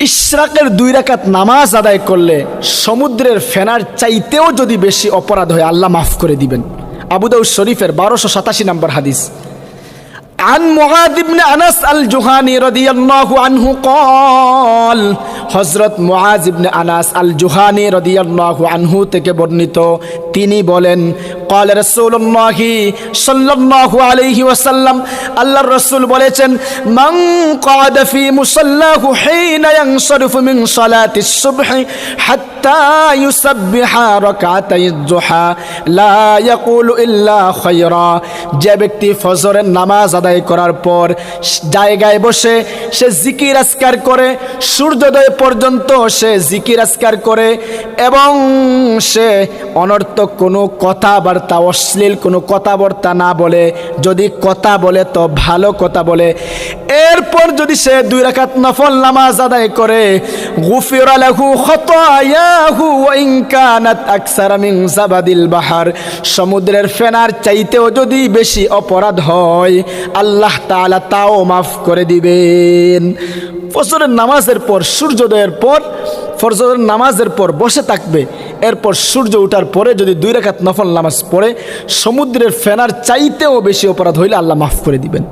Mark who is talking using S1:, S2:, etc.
S1: ইশরাকের 2 রাকাত নামাজ আদায় করলে সমুদ্রের ফেনার চাইতেও যদি বেশি অপরাধ হয় আল্লাহ মাফ করে দিবেন। আবু দাউদ শরীফের 1287 নম্বর হাদিস। عن معاذ بن أنس الجهاني رضي الله عنه قال হযরত মুআজ ইবনে আনাস আল জুহানি রাদিয়াল্লাহু আনহু থেকে বর্ণিত, তিনি বলেন قال رسول الله صلى الله عليه وسلم, আল্লাহর রাসূল বলেছেন, মান قعد في مصلاه حين ينصرف من صلاة الصبح حتى يسبح ركعتي الضحى لا يقول إلا خيرا, যে ব্যক্তি ফজরের নামাজ আদায় করার পর জায়গায় বসে সে জিকির আজকার করে, সূর্যোদয় পর্যন্ত সে জিকির আজকার করে এবং সে অনর্থক কোনো কথাবার্তা, অশ্লীল কোনো কথাবার্তা না বলে, যদি কথা বলে তো ভালো কথা বলে, এরপর যদি সে 2 রাকাত নফল নামাজ আদায় করে, গুফিরা লাহু খাতায়াহু ওয়া ইন কানাত আকসারা মিন জাবাদিল বাহর, সমুদ্রের ফেনার চাইতেও যদি বেশি অপরাধ হয় আল্লাহ তাআলা তাও মাফ করে দিবেন। ফজরের নামাজের পর, সূর্যোদয়ের পর, ফজরের নামাজের পর বসে থাকবে, এরপর সূর্য ওঠার পরে যদি 2 রাকাত নফল নামাজ পড়ে সমুদ্রের ফেনার চাইতেও বেশি অপরাধ হইলে আল্লাহ মাফ করে দিবেন।